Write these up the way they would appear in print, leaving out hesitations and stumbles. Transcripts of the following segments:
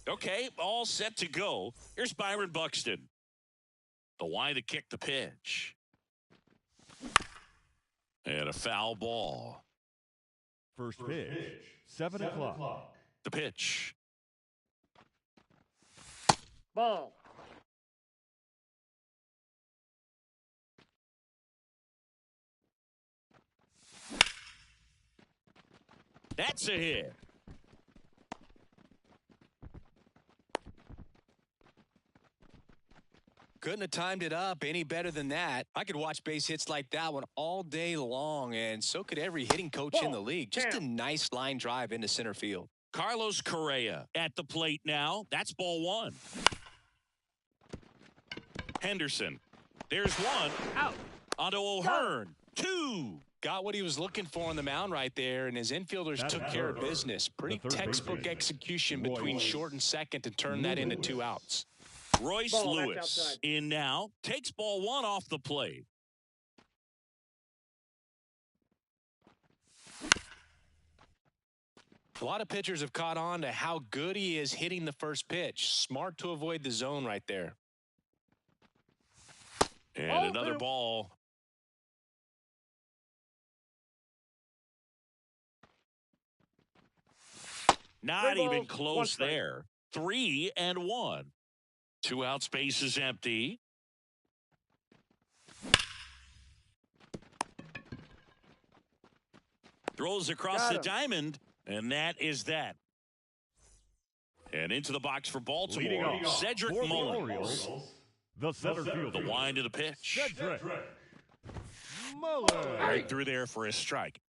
Okay, all set to go. Here's Byron Buxton. The line to kick the pitch. And a foul ball. First pitch, 7 o'clock. The pitch. Ball. That's a hit. Couldn't have timed it up any better than that. I could watch base hits like that one all day long, and so could every hitting coach in the league. Just a nice line drive into center field. Carlos Correa at the plate now. That's ball one. Henderson. There's one. Out. Onto O'Hearn. Two. Got what he was looking for on the mound right there, and his infielders took care of business. Pretty textbook execution between short and second to turn that into 2 outs. Royce Lewis in now. Takes ball one off the plate. A lot of pitchers have caught on to how good he is hitting the first pitch. Smart to avoid the zone right there. And another ball. Not even close there. 3-1. 2 out, space is empty. Throws across the diamond, and that is that. And into the box for Baltimore, Cedric Mullins. The center fielder. The wind of the pitch. Cedric Mullins. Right through there for a strike.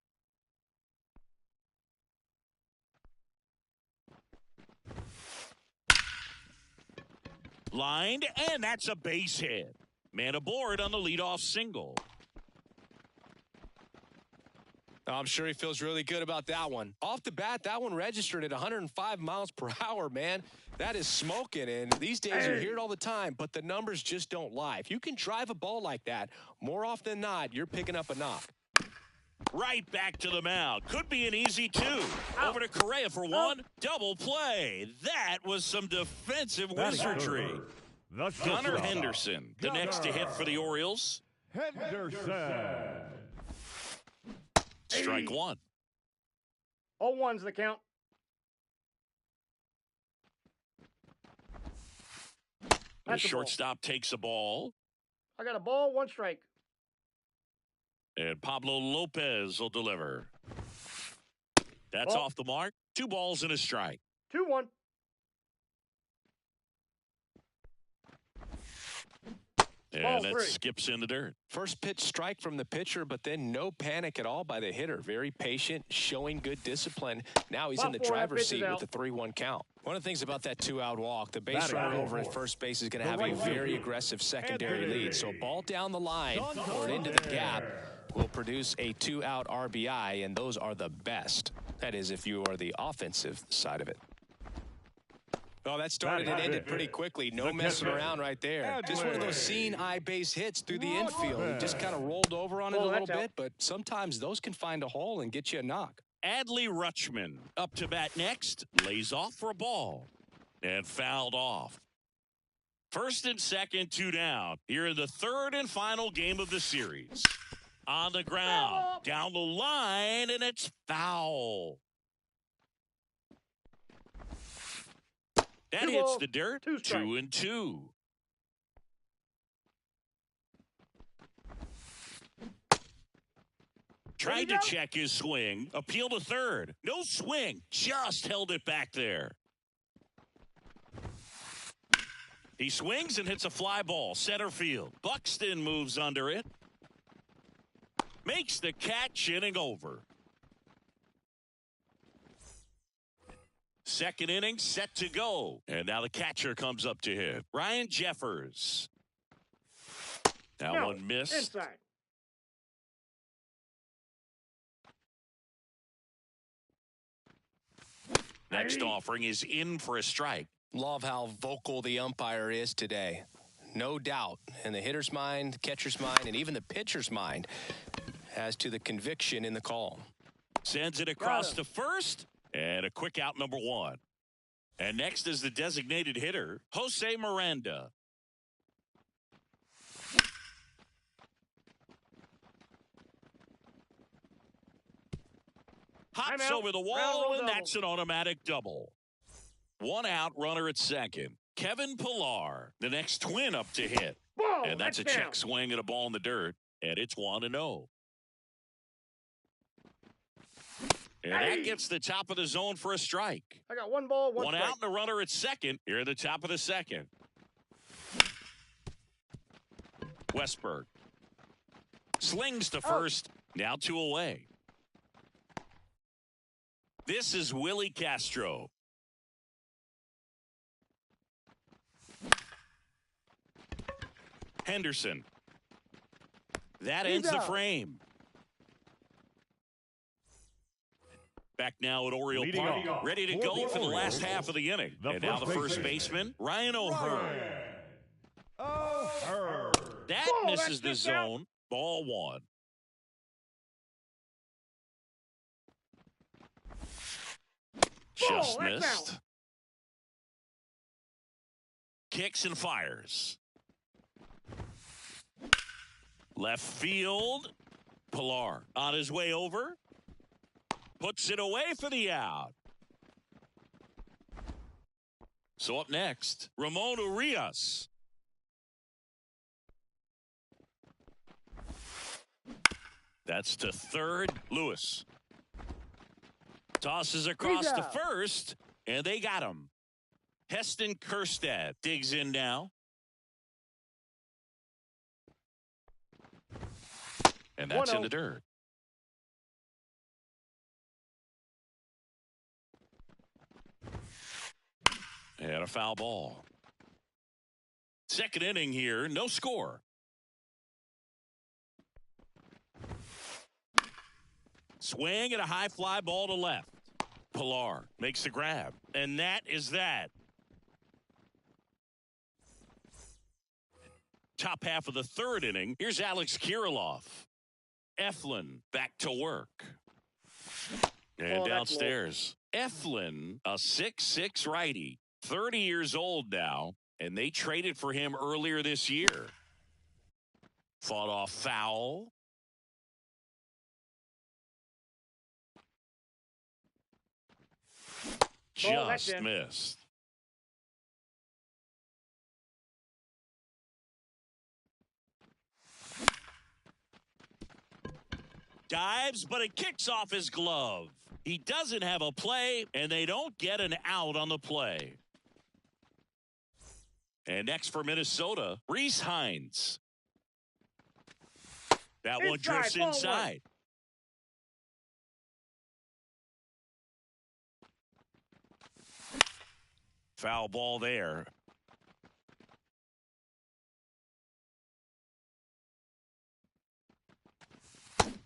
Lined, and that's a base hit. Man aboard on the leadoff single. I'm sure he feels really good about that one. Off the bat, that one registered at 105 miles per hour, man. That is smoking, and these days you hear it all the time, but the numbers just don't lie. If you can drive a ball like that, more often than not, you're picking up a knock. Right back to the mound. Could be an easy 2. Over to Correa for one. Double play. That was some defensive wizardry. Gunnar Henderson, the next to hit for the Orioles. Henderson. Strike one. 0-1's the count. The shortstop takes a ball. I got a ball, 1 strike. And Pablo Lopez will deliver. That's off the mark. 2 balls and a strike. 2-1. And that skips in the dirt. First pitch strike from the pitcher, but then no panic at all by the hitter. Very patient, showing good discipline. Now he's in the driver's seat with the 3-1 count. One of the things about that 2-out walk, the base runner over at first base is going to have a very aggressive secondary lead. So a ball down the line or into the gap will produce a 2-out RBI, and those are the best. That is, if you are the offensive side of it. Well, that started and ended pretty quickly. No messing around right there. Just one of those seeing eye base hits through the infield. He just kind of rolled over on it a little bit, but sometimes those can find a hole and get you a knock. Adley Rutschman up to bat next. Lays off for a ball. And fouled off. First and second, 2 down. Here in the third and final game of the series. On the ground. Down the line, and it's foul. That hits the dirt. 2-2. Tried to check his swing. Appeal to third. No swing. Just held it back there. He swings and hits a fly ball. Center field. Buxton moves under it. Makes the catch, inning over. Second inning set to go. And now the catcher comes up to hit. Ryan Jeffers. That one missed. Inside. Next offering is in for a strike. Love how vocal the umpire is today. No doubt in the hitter's mind, catcher's mind, and even the pitcher's mind as to the conviction in the call. Sends it across to first. And a quick out, number 1. And next is the designated hitter, Jose Miranda. Hops over the wall, and that's an automatic double. 1 out, runner at second. Kevin Pillar, the next twin up to hit. Whoa, and that's a down. check swing at a ball in the dirt, and it's 1-0. And that gets the top of the zone for a strike. I got 1 ball, 1 strike. Out and a runner at second. Here at the top of the second. Westberg slings to first. Now 2 away. This is Willie Castro. Henderson. That ends the frame. Back now at Oriole Park, ready to go for the last half of the inning. And now the first baseman, Ryan O'Hearn. That misses the zone. Ball 1. Just missed. Kicks and fires. Left field. Pillar on his way over. Puts it away for the out. So up next, Ramon Urias. That's to third. Lewis tosses across to first, and they got him. Heston Kjerstad digs in now. And that's in the dirt. And a foul ball. Second inning here, no score. Swing and a high fly ball to left. Pillar makes the grab. And that is that. Top half of the third inning. Here's Alex Kirilloff. Eflin back to work. And downstairs. Eflin, a 6'6" righty. 30 years old now. And they traded for him earlier this year. Fought off foul. Just missed. Dives, but it kicks off his glove. He doesn't have a play, and they don't get an out on the play. And next for Minnesota, Reese Hines. That one drifts inside. Foul ball there.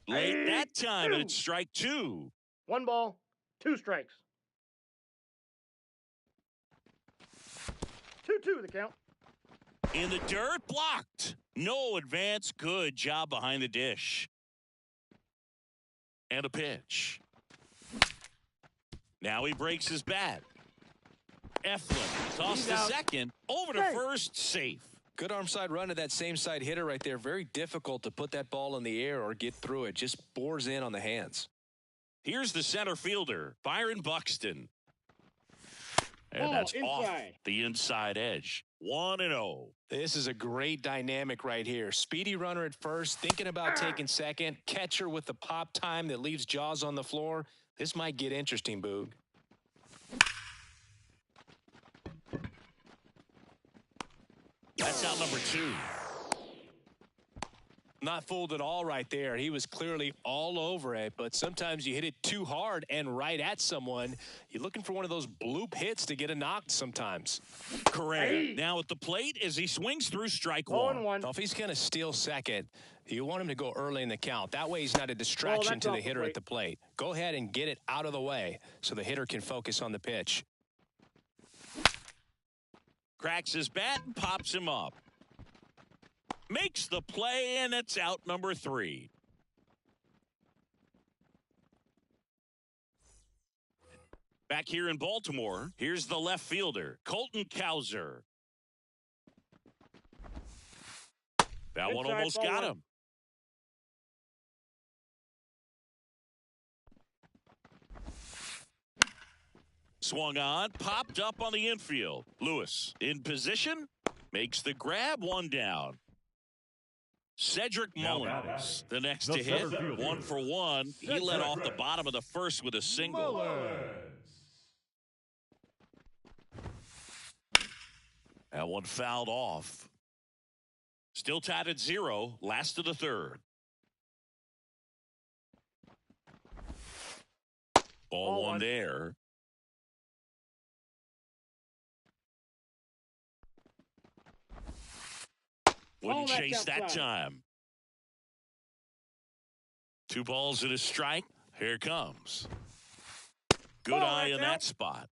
Late that time, and it's strike 2. 1 ball, 2 strikes. 2-2 the count. In the dirt, blocked. No advance. Good job behind the dish. And a pitch. Now he breaks his bat. Eflin toss to second, over to first, safe. Good arm side run to that same side hitter right there. Very difficult to put that ball in the air or get through it. Just bores in on the hands. Here's the center fielder, Byron Buxton. And that's off the inside edge. 1-0. This is a great dynamic right here. Speedy runner at first, thinking about taking second. Catcher with the pop time that leaves Jaws on the floor. This might get interesting, Boog. That's out number 2. Not fooled at all right there. He was clearly all over it, but sometimes you hit it too hard and right at someone. You're looking for one of those bloop hits to get a knock sometimes. Correct. Now at the plate as he swings through strike 1. Well, if he's going to steal second, you want him to go early in the count. That way he's not a distraction to the hitter at the plate. Go ahead and get it out of the way so the hitter can focus on the pitch. Cracks his bat and pops him up. Makes the play, and it's out number 3. Back here in Baltimore, here's the left fielder, Colton Cowser. That one Inside, almost ball got one. him. Swung on, popped up on the infield. Lewis in position, makes the grab, one down. Cedric Now Mullins, the next the to hit, center fielder. 1 for 1. He led off the bottom of the first with a single. Mullins. That one fouled off. Still tied at 0, last of the third. Ball one there. Wouldn't chase that time. 2 balls and a strike. Here comes. Good eye in that spot.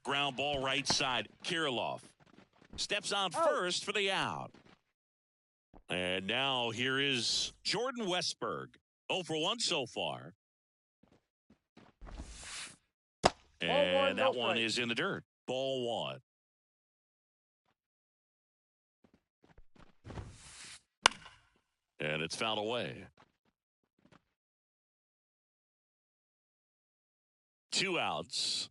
Ground ball right side. Kirilloff steps on first for the out. And now here is Jordan Westberg. 0 for 1 so far. And that one is in the dirt. Ball 1. And it's fouled away. 2 outs.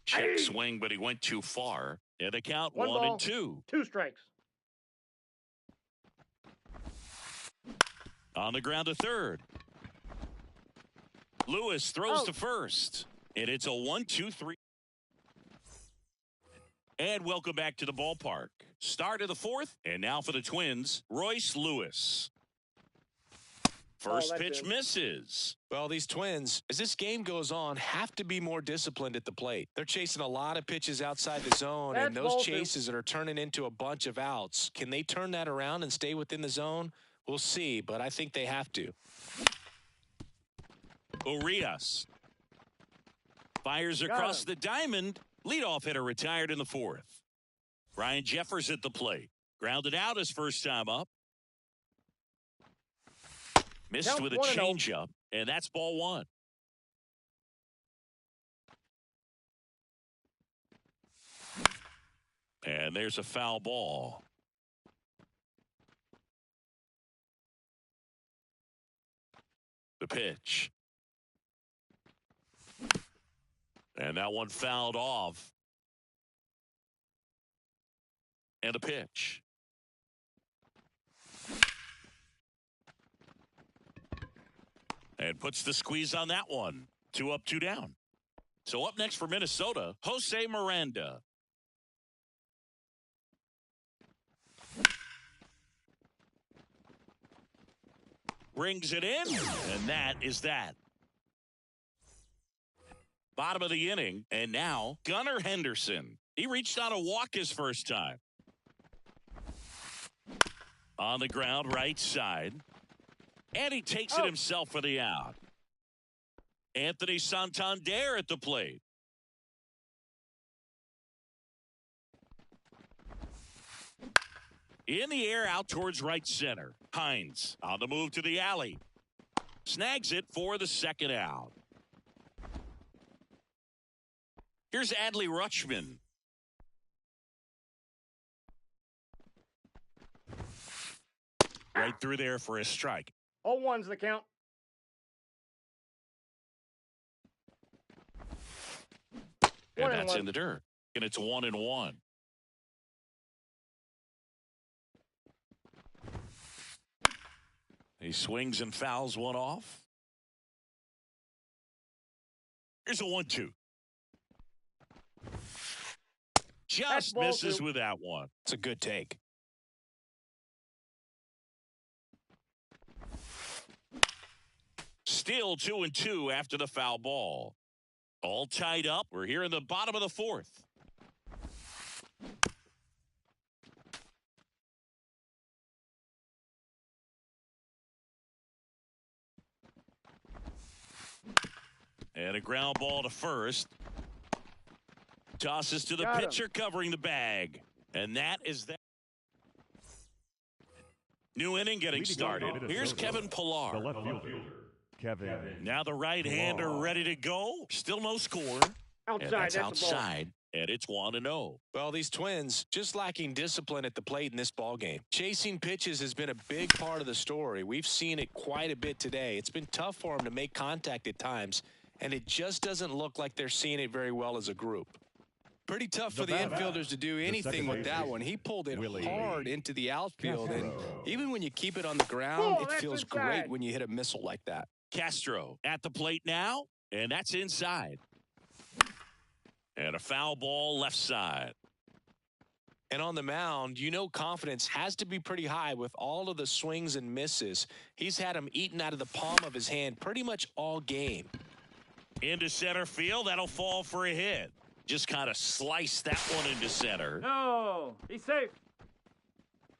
Check swing, but he went too far. And the count 1 and 2. 2 strikes. On the ground to third. Lewis throws to first. And it's a 1-2-3. And welcome back to the ballpark. Start of the fourth. And now for the Twins, Royce Lewis. First pitch misses. Well, these Twins, as this game goes on, have to be more disciplined at the plate. They're chasing a lot of pitches outside the zone, and those chases that are turning into a bunch of outs. Can they turn that around and stay within the zone? We'll see, but I think they have to. Urias fires across the diamond. Leadoff hitter retired in the fourth. Ryan Jeffers at the plate. Grounded out his first time up. Missed with a changeup, and that's ball 1. And there's a foul ball. The pitch. And that one fouled off. And a pitch. And puts the squeeze on that one. 2 up, 2 down. So up next for Minnesota, Jose Miranda. Brings it in, and that is that. Bottom of the inning, and now Gunnar Henderson. He reached on a walk his first time. On the ground, right side. And he takes it himself for the out. Anthony Santander at the plate. In the air out towards right center. Hines on the move to the alley. Snags it for the second out. Here's Adley Rutschman. Right through there for a strike. 0-1's the count. And that's in the dirt. And it's 1-1. He swings and fouls one off. Here's a 1-2. Just misses with that one. It's a good take. Still 2-2 after the foul ball. All tied up. We're here in the bottom of the fourth. And a ground ball to first. Tosses to the pitcher covering the bag. And that is that. New inning getting Leading started. off Minnesota, Here's Kevin the Pillar. left fielder, Kevin. Now the right-hander ready to go. Still no score. And Outside. that's That's the ball. outside. And it's 1-0. Well, these Twins just lacking discipline at the plate in this ball game. Chasing pitches has been a big part of the story. We've seen it quite a bit today. It's been tough for them to make contact at times, and it just doesn't look like they're seeing it very well as a group. Pretty tough for the infielders to do anything with that one. He pulled it hard into the outfield, and even when you keep it on the ground, it feels great when you hit a missile like that. Castro at the plate now, and that's inside. And a foul ball left side. And on the mound, you know confidence has to be pretty high with all of the swings and misses. He's had them eaten out of the palm of his hand pretty much all game. Into center field, that'll fall for a hit. Just kind of sliced that one into center. No, he's safe.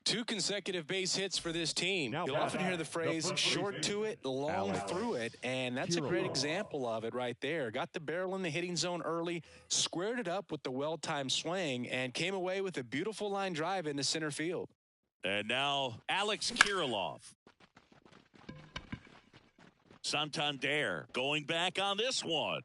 2 consecutive base hits for this team. Now You'll often hear the phrase first short baseman, to it, long Alex through it, and that's a great Kirilloff. example of it right there. Got the barrel in the hitting zone early, squared it up with the well-timed swing, and came away with a beautiful line drive into center field. And now Alex Kirilloff. Santander going back on this one.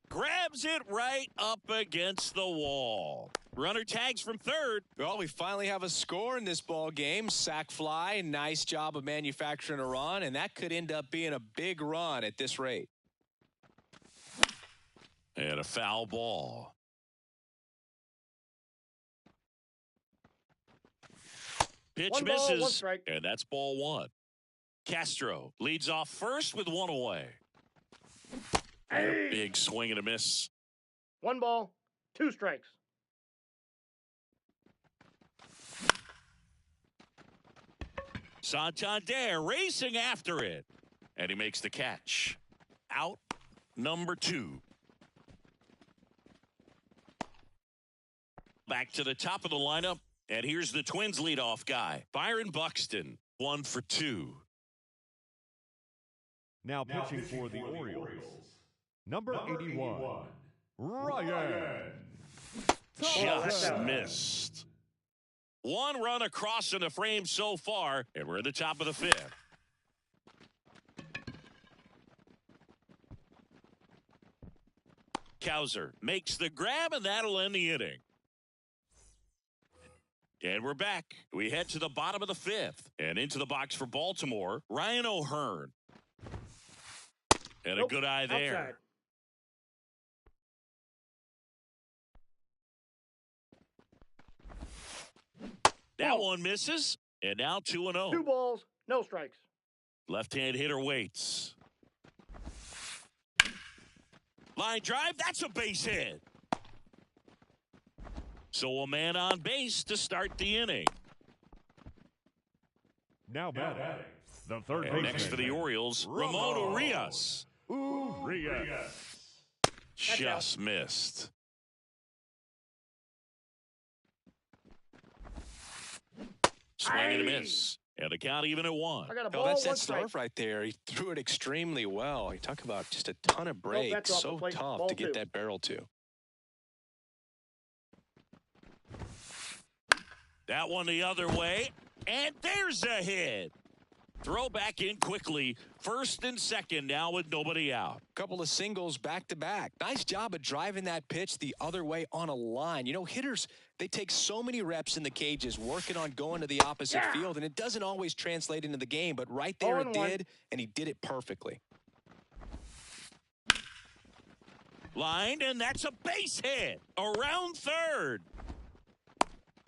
Grabs it right up against the wall. Runner tags from third. Well, we finally have a score in this ball game. Sac fly, nice job of manufacturing a run, and that could end up being a big run at this rate. And a foul ball. Pitch One ball, misses, one strike. and that's ball 1. Castro leads off first with 1 away. And a big swing and a miss. 1 ball, 2 strikes. Santander racing after it. And he makes the catch. Out number 2. Back to the top of the lineup. And here's the Twins leadoff guy, Byron Buxton, 1 for 2. Now pitching for the Orioles, number 81, Ryan. Just missed. 1 run across in the frame so far, and we're at the top of the 5th. Cowser makes the grab, and that'll end the inning. And we're back. We head to the bottom of the 5th and into the box for Baltimore, Ryan O'Hearn. And a good eye there. Outside. That one misses, and now 2-0. 2 balls, no strikes. Left-hand hitter waits. Line drive, that's a base hit. So a man on base to start the inning. Now batting, the third And baseman. next for the Orioles, Ramon Urias. Urias. Just missed. Swing and a miss. And the count even at 1. I got a Oh, ball, that's 1 that strike. stuff right there. He threw it extremely well. You talk about just a ton of breaks. that's off the So plate. tough Ball to get 2. that barrel to. That one the other way. And there's a hit. Throw back in quickly. First and second now with nobody out. Couple of singles back to back. Nice job of driving that pitch the other way on a line. You know, hitters, they take so many reps in the cages working on going to the opposite field, and it doesn't always translate into the game, but right there it 0-1. did, and he did it perfectly. Lined, and that's a base hit. Around third.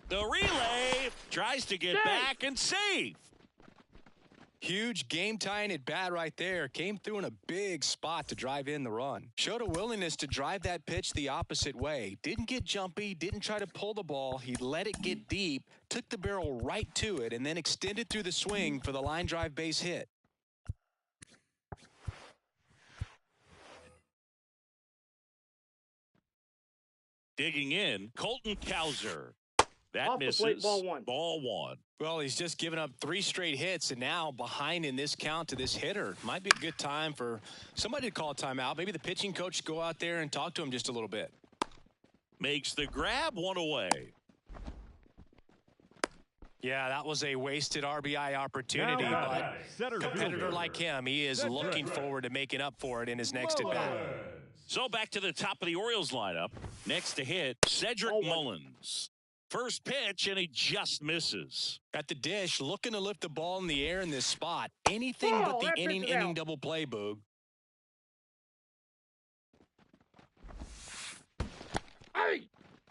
The relay tries to get Safe. back and safe. Huge game-tying at bat right there. Came through in a big spot to drive in the run. Showed a willingness to drive that pitch the opposite way. Didn't get jumpy, didn't try to pull the ball. He let it get deep, took the barrel right to it, and then extended through the swing for the line drive base hit. Digging in, Colton Cowser. That Off the misses. plate, ball 1. Ball 1. Well, he's just given up 3 straight hits, and now behind in this count to this hitter. Might be a good time for somebody to call a timeout. Maybe the pitching coach go out there and talk to him just a little bit. Makes the grab, 1 away. Yeah, that was a wasted RBI opportunity, but a competitor like him, he is looking forward to making up for it in his next at-bat. So back to the top of the Orioles lineup. Next to hit, Cedric Mullins. First pitch, and he just misses. At the dish, looking to lift the ball in the air in this spot. Anything but the inning double play, Boog.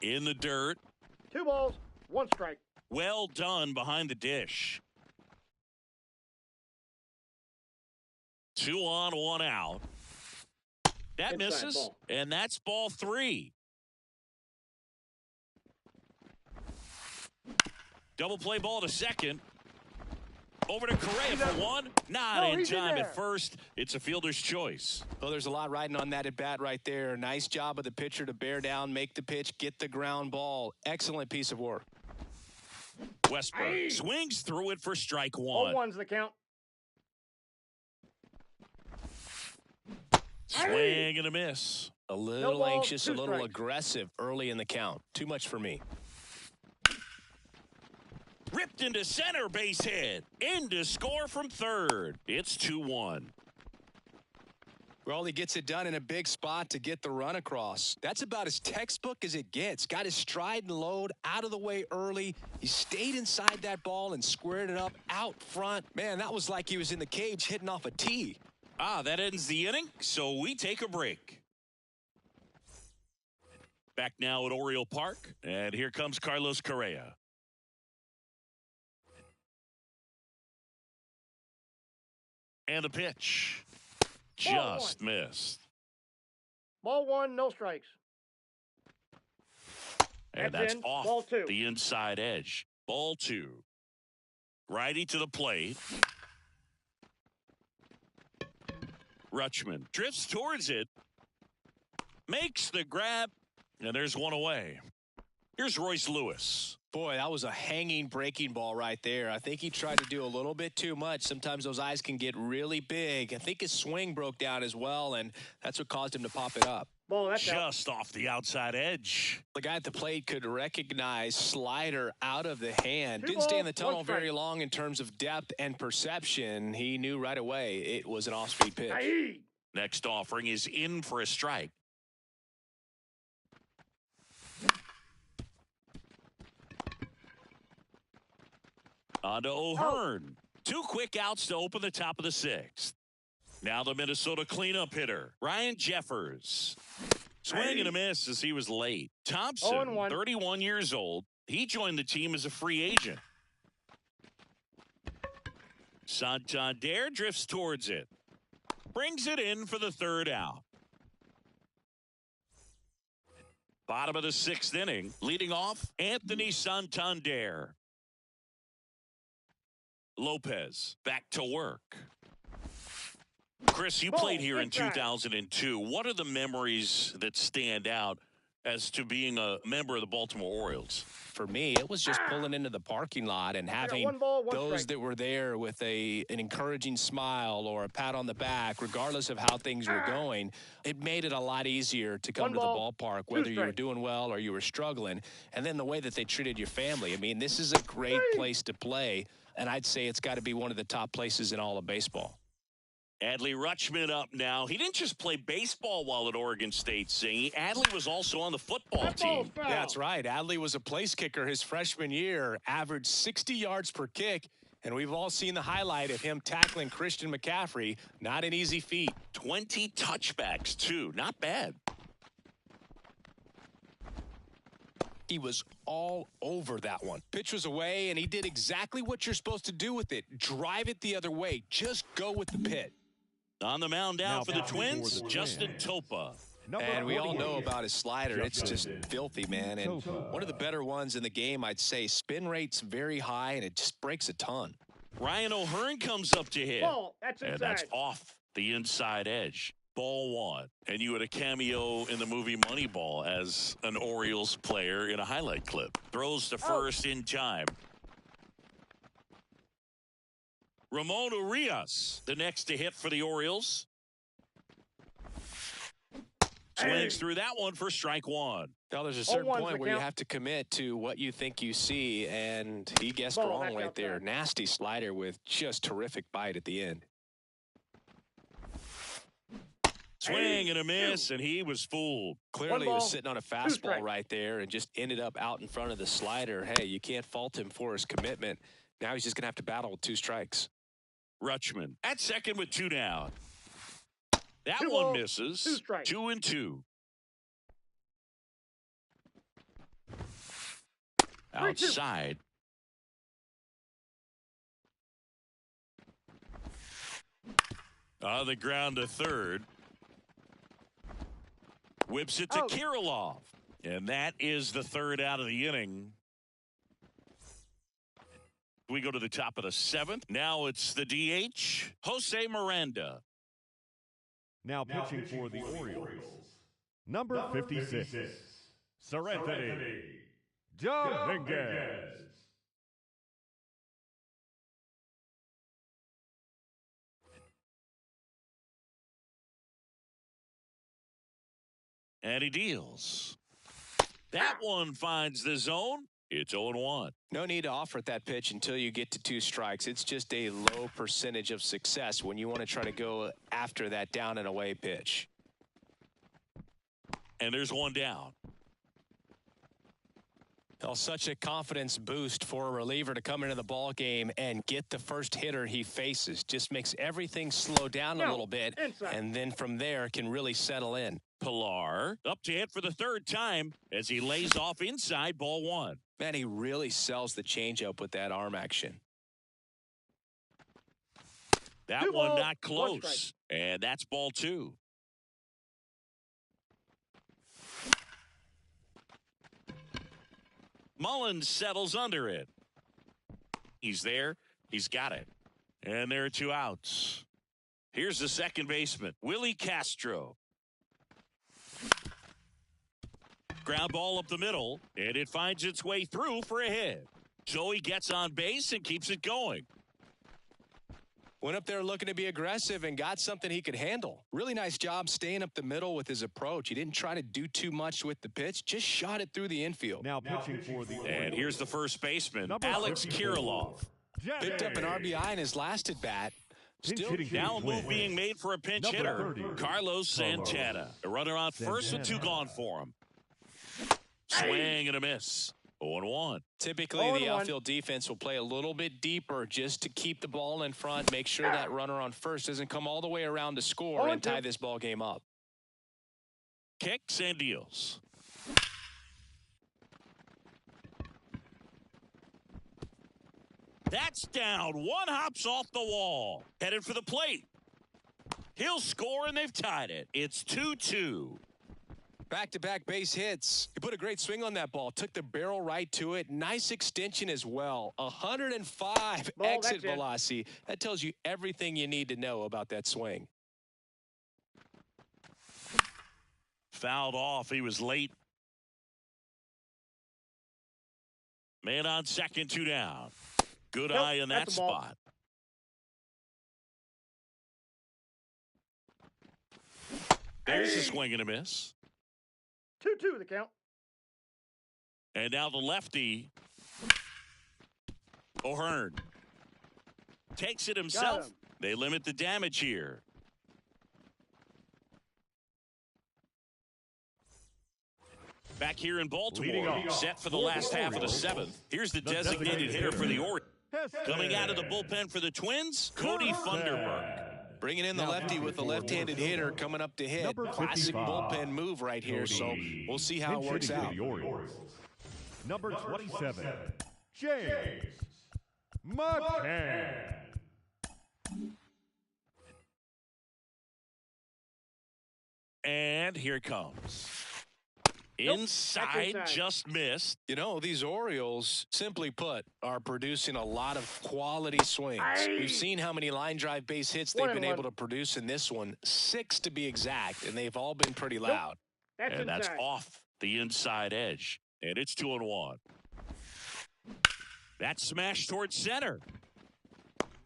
In the dirt. 2 balls, 1 strike. Well done behind the dish. 2 on, 1 out. That Inside misses, ball. and that's ball 3. Double play ball to second. Over to Correa for 1. Not in time at first. It's a fielder's choice. Well, there's a lot riding on that at-bat right there. Nice job of the pitcher to bear down, make the pitch, get the ground ball. Excellent piece of work. Westburg swings through it for strike 1. 0-1's the count. Swing and a miss. A little anxious, a little aggressive early in the count. Too much for me. Ripped into center, base hit. In to score from third. It's 2-1. Well, he gets it done in a big spot to get the run across. That's about as textbook as it gets. Got his stride and load out of the way early. He stayed inside that ball and squared it up out front. Man, that was like he was in the cage hitting off a tee. That ends the inning, so we take a break. Back now at Oriole Park, and here comes Carlos Correa. And the pitch. Just missed. Ball 1, no strikes. And that's off ball 2. The inside edge. Ball 2. Righty to the plate. Rutschman drifts towards it. Makes the grab. And there's 1 away. Here's Royce Lewis. Boy, that was a hanging breaking ball right there. I think he tried to do a little bit too much. Sometimes those eyes can get really big. I think his swing broke down as well, and that's what caused him to pop it up. Ball, that's just off the outside edge. The guy at the plate could recognize slider out of the hand. Didn't stay in the tunnel very long in terms of depth and perception. He knew right away it was an off-speed pitch. Next offering is in for a strike. On to O'Hearn. 2 quick outs to open the top of the 6th. Now the Minnesota cleanup hitter, Ryan Jeffers. Swing and a miss as he was late. Thompson, 31 years old. He joined the team as a free agent. Santander drifts towards it. Brings it in for the 3rd out. Bottom of the 6th inning. Leading off, Anthony Santander. Lopez back to work. Chris, you played here in 2002. What are the memories that stand out as to being a member of the Baltimore Orioles? For me, it was just pulling into the parking lot and having those that were there with an encouraging smile or a pat on the back, regardless of how things were going. It made it a lot easier to come to the ballpark, whether you were doing well or you were struggling. And then the way that they treated your family. I mean, this is a great place to play. And I'd say it's got to be one of the top places in all of baseball. Adley Rutschman up now. He didn't just play baseball while at Oregon State, Singh. Adley was also on the football team. Yeah, that's right. Adley was a place kicker his freshman year, averaged 60 yards per kick, and we've all seen the highlight of him tackling Christian McCaffrey. Not an easy feat. 20 touchbacks, too. Not bad. He was all over that one. Pitch was away, and he did exactly what you're supposed to do with it. Drive it the other way. Just go with the pit. On the mound now for the Twins, Justin Topa. And we all know about his slider. It's just filthy, man. And one of the better ones in the game, I'd say. Spin rate's very high, and it just breaks a ton. Ryan O'Hearn comes up to hit. And that's off the inside edge. Ball 1. And you had a cameo in the movie Moneyball as an Orioles player in a highlight clip. Throws to first in time. Ramon Urias, the next to hit for the Orioles. Swings through that one for strike one. Now, there's a certain point where you have to commit to what you think you see, and he guessed wrong right there. Nasty slider with just terrific bite at the end. Swing and a miss, and he was fooled. Clearly, he was sitting on a fastball right there and just ended up out in front of the slider. Hey, you can't fault him for his commitment. Now he's just going to have to battle with 2 strikes. Rutschman at second with 2 down. That one misses. 2-2. Outside. On the ground to third. Whips it to Kirilloff. And that is the 3rd out of the inning. We go to the top of the 7th. Now it's the DH, Jose Miranda. Now pitching for the Orioles. Number 56, Seranthony Dominguez. And he deals. That one finds the zone. It's 0-1. No need to offer that pitch until you get to 2 strikes. It's just a low percentage of success when you want to try to go after that down and away pitch. And there's 1 down. Well, such a confidence boost for a reliever to come into the ball game and get the first hitter he faces. Just makes everything slow down a little bit, and then from there can really settle in. Pilar up to hit for the 3rd time as he lays off inside, ball 1. Man, he really sells the changeup with that arm action. That one not close, and that's ball 2. Mullins settles under it. He's there. He's got it. And there are 2 outs. Here's the second baseman, Willie Castro. Ground ball up the middle, and it finds its way through for a hit. So he gets on base and keeps it going. Went up there looking to be aggressive and got something he could handle. Really nice job staying up the middle with his approach. He didn't try to do too much with the pitch, just shot it through the infield. Now pitching for the Orioles. And here's the first baseman, Alex Kirilloff. Picked up an RBI in his last at bat. Still now a move being made for a pinch hitter, Carlos Santana. A runner on first with 2 gone for him. Swing and a miss. 0-1. Typically, the outfield defense will play a little bit deeper just to keep the ball in front, make sure that runner on first doesn't come all the way around to score and tie this ball game up. Kicks and deals. That's down. 1 hops off the wall. Headed for the plate. He'll score, and they've tied it. It's 2-2. Back-to-back base hits. He put a great swing on that ball. Took the barrel right to it. Nice extension as well. 105 exit velocity. That tells you everything you need to know about that swing. Fouled off. He was late. Man on second, 2 down. Good eye in that spot. There's a swing and a miss. 2-2 the count. And now the lefty, O'Hearn, takes it himself. They limit the damage here. Back here in Baltimore, set for the last half of the 7th. Here's the designated hitter for the Orioles. Coming out of the bullpen for the Twins, Cody Funderburk. Bringing in the lefty with the left-handed hitter coming up to hit. Classic bullpen move right here, so we'll see how it works out. Number 27, James McCann. And here it comes. Inside, just missed. You know, these Orioles, simply put, are producing a lot of quality swings. We've seen how many line drive base hits they've been able to produce in this one. 6 to be exact, and they've all been pretty loud. And that's off the inside edge. And it's 2-1. That smash towards center.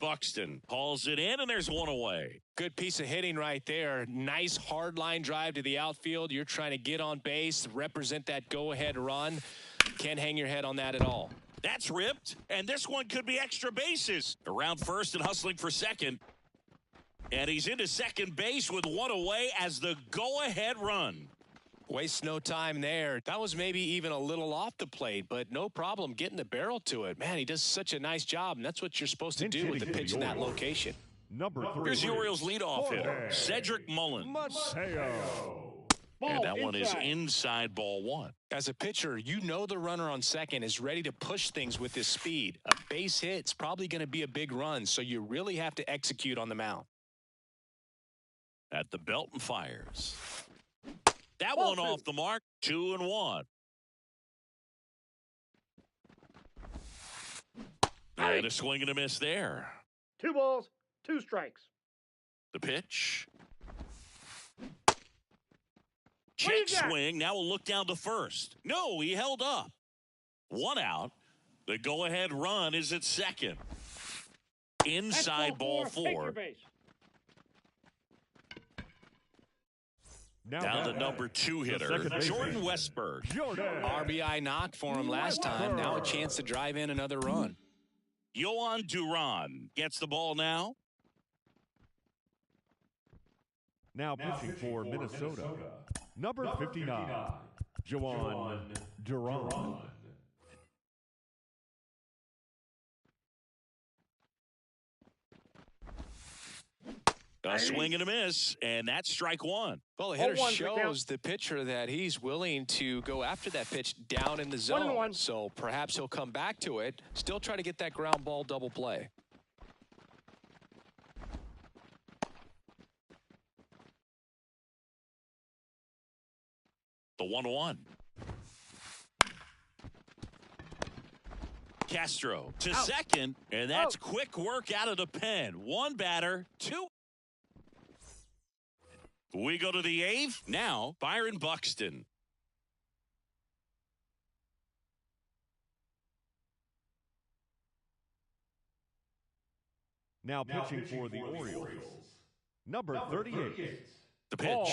Buxton hauls it in, and there's one away. Good piece of hitting right there. Nice hard line drive to the outfield. You're trying to get on base, represent that go-ahead run. Can't hang your head on that at all. That's ripped, and this one could be extra bases. Around first and hustling for second. And he's into second base with one away as the go-ahead run. Waste no time there. That was maybe even a little off the plate, but no problem getting the barrel to it. Man, he does such a nice job, and that's what you're supposed to do with the pitch in that location. Number 3. Here's the Orioles leadoff hitter, Cedric Mullins. Mateo. And that one is inside ball one. As a pitcher, you know the runner on second is ready to push things with his speed. A base hit's probably going to be a big run, so you really have to execute on the mound. At the belt and fires. That one off the mark, 2-1. And a swing and a miss there. 2 balls, 2 strikes. The pitch. Check swing. Now we'll look down to first. No, he held up. 1 out. The go-ahead run is at second. Inside ball 4. Down to number 2 hitter, Jordan Westburg. RBI knock for him last time. Now a chance to drive in another run. Yohan Duran gets the ball now. Now pitching for Minnesota, number 59, Yohan Duran. A swing and a miss, and that's strike 1. Well, the hitter shows the pitcher that he's willing to go after that pitch down in the zone. So perhaps he'll come back to it, still try to get that ground ball double play. The 1-1. Castro to second, and that's quick work out of the pen. 1 batter, 2. We go to the 8th. Now, Byron Buxton. Now pitching for the Orioles, number 38. The pitch.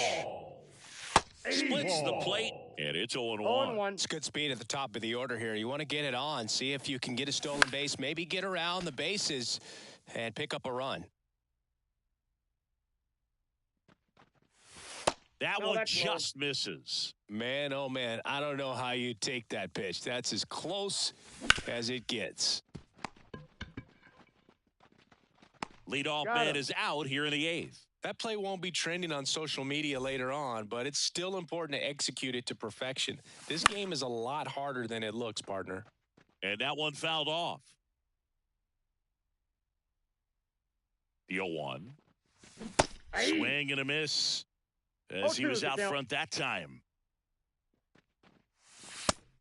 Splits the plate, and it's 0-1. It's good speed at the top of the order here. You want to get it on, see if you can get a stolen base, maybe get around the bases and pick up a run. That one just misses. Man, oh man, I don't know how you take that pitch. That's as close as it gets. Leadoff man is out here in the 8th. That play won't be trending on social media later on, but it's still important to execute it to perfection. This game is a lot harder than it looks, partner. And that one fouled off. The 0-1. Swing and a miss as he was out front that time.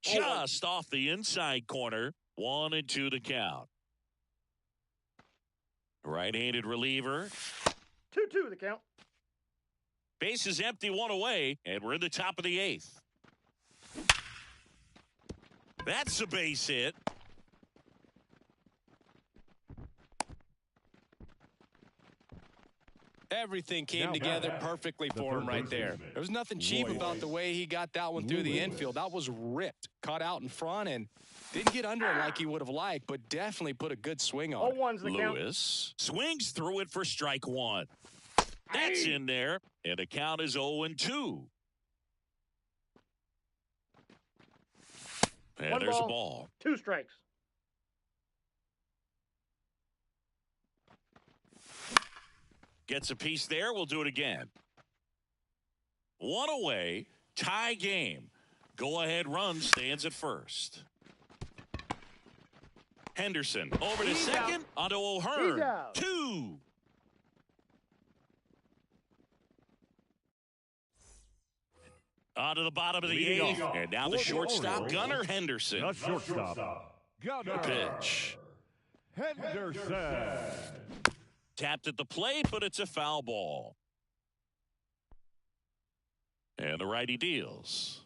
Just off the inside corner. 1-2 the count. Right-handed reliever. 2-2 the count. Base is empty, 1 away, and we're in the top of the 8th. That's a base hit. Everything came together perfectly for him right there. There was nothing cheap about the way he got that one through the infield. That was ripped, caught out in front, and didn't get under it like he would have liked, but definitely put a good swing on it. Lewis swings through it for strike 1. That's in there, and the count is 0-2. And there's a ball. 2 strikes. Gets a piece there. We'll do it again. 1 away. Tie game. Go-ahead run stands at first. Henderson over to second. Onto O'Hearn. 2. Onto the bottom of the 8th. And now the shortstop, Gunnar Henderson. The shortstop, Gunnar Pitch. Henderson. Tapped at the plate, but it's a foul ball. And the righty deals.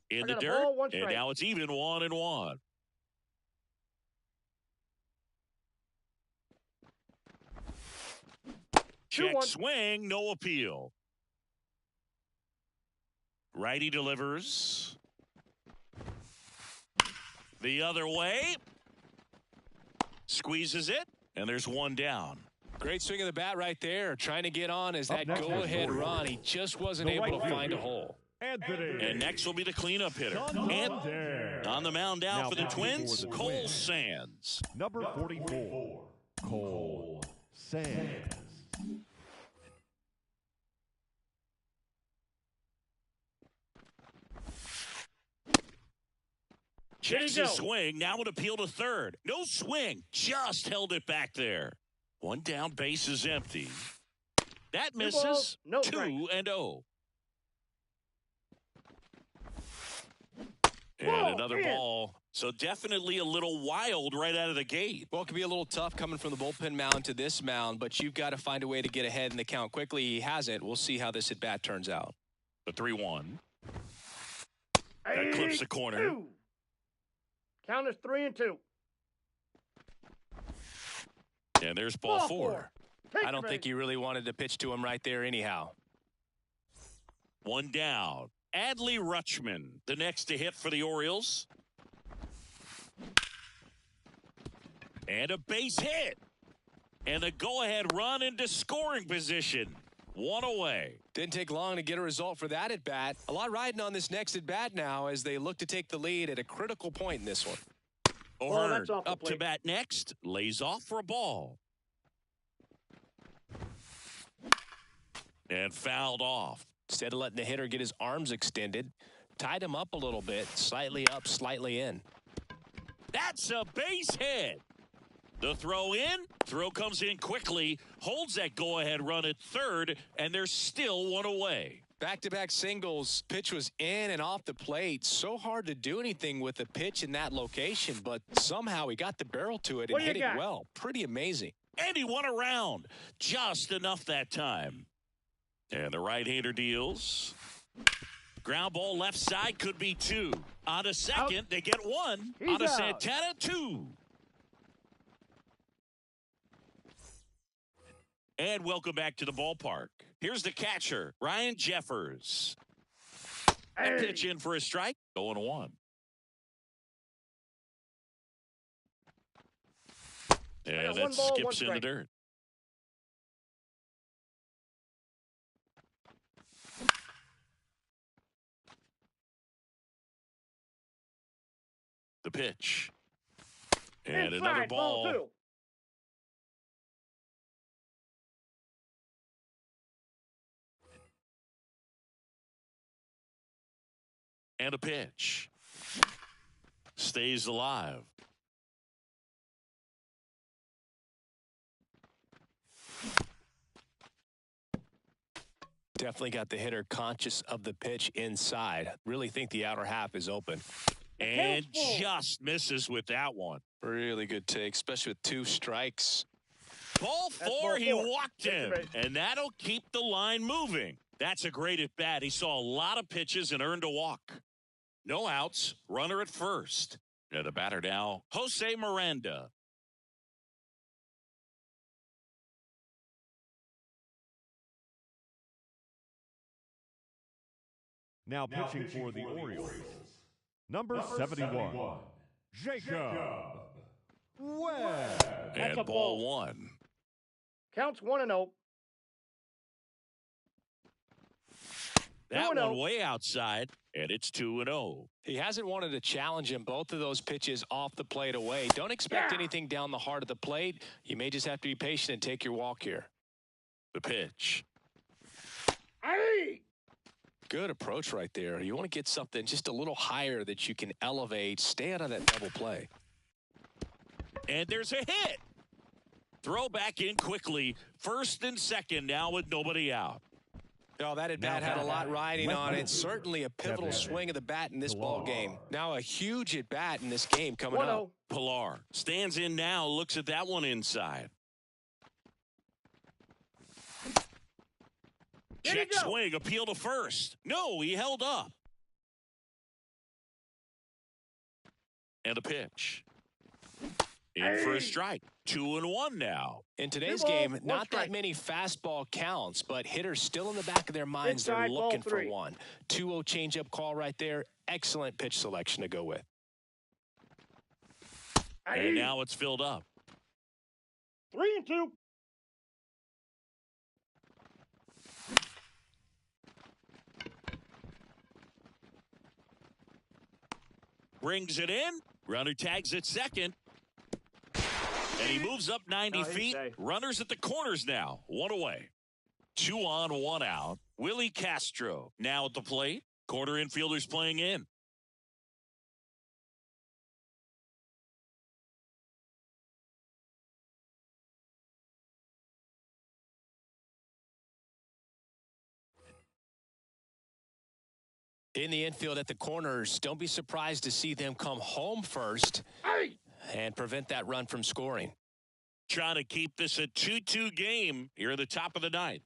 In the dirt, and now it's even 1-1. Check 2-1. swing, no appeal. Righty delivers. The other way. Squeezes it, and there's one down. Great swing of the bat right there. Trying to get on as that go-ahead run. He just wasn't able to find a hole. Anthony. And next will be the cleanup hitter. And on the mound now for the Twins, Cole Sands. Number 44, Cole Sands. Checks his swing, now an appeal to third. No swing, just held it back there. One down, base is empty. That misses. 2-0. And another ball. So definitely a little wild right out of the gate. Well, it could be a little tough coming from the bullpen mound to this mound, but you've got to find a way to get ahead in the count quickly. He hasn't. We'll see how this at-bat turns out. The 3-1. That clips the corner. Count is 3-2. And there's ball four. I don't think you really wanted to pitch to him right there anyhow. One down. Adley Rutschman, the next to hit for the Orioles. And a base hit. And a go-ahead run into scoring position. One away. Didn't take long to get a result for that at-bat. A lot riding on this next at-bat now as they look to take the lead at a critical point in this one. O'Hearn up to bat next. Lays off for a ball. And fouled off. Instead of letting the hitter get his arms extended, tied him up a little bit, slightly up, slightly in. That's a base hit. The throw in, throw comes in quickly, holds that go-ahead run at third, and there's still one away. Back-to-back singles, pitch was in and off the plate. So hard to do anything with a pitch in that location, but somehow he got the barrel to it and hit it well. Pretty amazing. And he won around. Just enough that time. And the right-hander deals. Ground ball left side could be two. On a second, they get one. On a Santana, two. And welcome back to the ballpark. Here's the catcher, Ryan Jeffers. A pitch in for a strike. 0-1. And that skips in the dirt. The pitch. And another ball. And a pitch. Stays alive. Definitely got the hitter conscious of the pitch inside. Really think the outer half is open. And just misses with that one. Really good take, especially with two strikes. Ball four, he walked in. And that'll keep the line moving. That's a great at bat. He saw a lot of pitches and earned a walk. No outs, runner at first. And the batter now, Jose Miranda. Now pitching for the Orioles, number 71, Jacob Webb. And ball one. Counts 1-0. That one way outside, and it's 2-0. He hasn't wanted to challenge him. Both of those pitches off the plate away. Don't expect anything down the heart of the plate. You may just have to be patient and take your walk here. The pitch. Good approach right there. You want to get something just a little higher that you can elevate. Stay out of that double play. And there's a hit. Throw back in quickly. First and second now with nobody out. Oh, that at-bat had a lot riding on it. Certainly a pivotal swing of the bat in this ball game. Now a huge at-bat in this game coming up. Pilar stands in now, looks at that one inside. Check swing, appeal to first. No, he held up. And a pitch. In for a strike. 2-1 now. In today's balls, game, one not strike. that many fastball counts, but hitters still in the back of their minds. Inside, They're looking ball for 3. one. 2-0 changeup call right there. Excellent pitch selection to go with. And now it's filled up. 3-2. Brings it in. Runner tags at second. And he moves up 90 feet. Runners at the corners now. 1 away. 2 on, 1 out. Willie Castro now at the plate. Corner infielders playing in. In the infield at the corners, don't be surprised to see them come home first and prevent that run from scoring. Trying to keep this a 2-2 game here at the top of the ninth.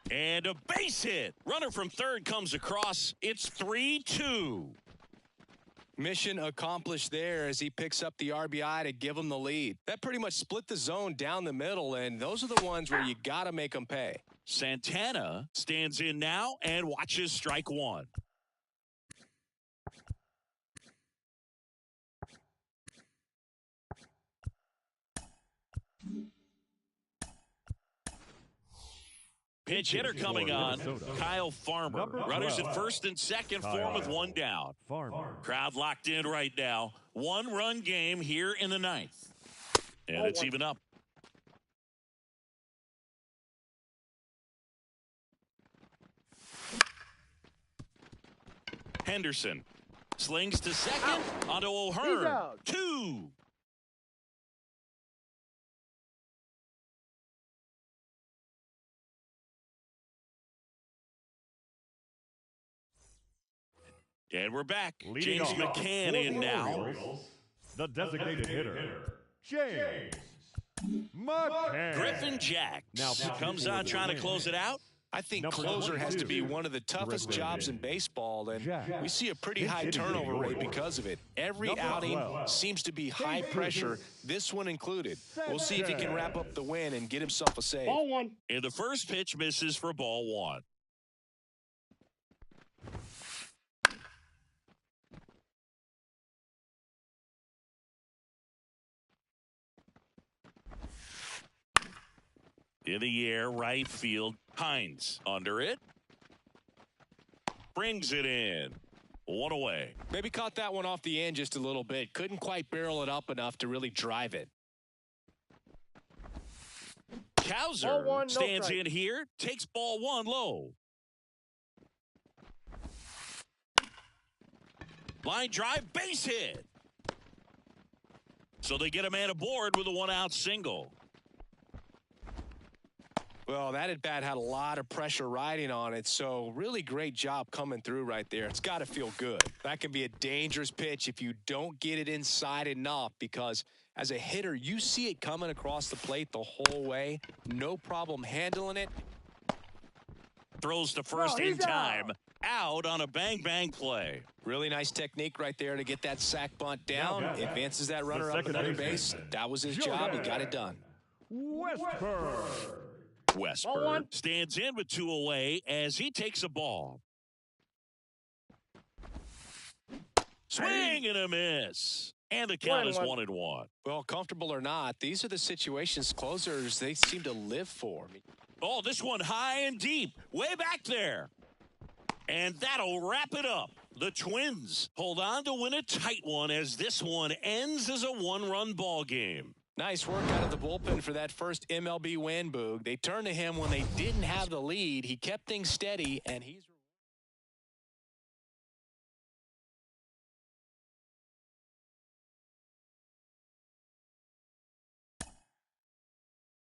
And a base hit. Runner from third comes across. It's 3-2. Mission accomplished there as he picks up the RBI to give him the lead. That pretty much split the zone down the middle, and those are the ones where you got to make them pay. Santana stands in now and watches strike one. Pinch hitter coming on, Kyle Farmer. Runners at first and second for him with 1 down. Crowd locked in right now. 1-run game here in the ninth. And it's even up. Henderson slings to second onto O'Hearn. 2. And we're back. Leading James off McCann for in the now. Orioles, the designated hitter, James McCann. Griffin Jack Now comes on trying to close it out. I think Number closer has to 22, be one of the toughest Griffin jobs in baseball, and Jack. we see a pretty Pinch high hitting for the turnover rate Orioles. because of it. Every Number outing 12, seems to be high pressure, this one included. We'll see if he can wrap up the win and get himself a save. Ball 1. And the first pitch misses for ball 1. In the air, right field. Hines under it. Brings it in. 1 away. Maybe caught that one off the end just a little bit. Couldn't quite barrel it up enough to really drive it. Cowser Ball 1, no stands strike. in here. Takes ball 1 low. Line drive, base hit. So they get a man aboard with a 1-out single. Well, that at bat had a lot of pressure riding on it, so really great job coming through right there. It's got to feel good. That can be a dangerous pitch if you don't get it inside enough, because as a hitter, you see it coming across the plate the whole way. No problem handling it. Throws to first in time. Out on a bang-bang play. Really nice technique right there to get that sack bunt down. Advances that runner up second another baseman, base. That was his job. He got it done. Westburg. Westburg stands in with 2 away as he takes a ball. Swing and a miss. And the count is 1-1. Well, comfortable or not, these are the situations closers they seem to live for. Oh, this one high and deep. Way back there. And that'll wrap it up. The Twins hold on to win a tight one as this one ends as a 1-run ball game. Nice work out of the bullpen for that first MLB win, Boog. They turned to him when they didn't have the lead. He kept things steady, and he's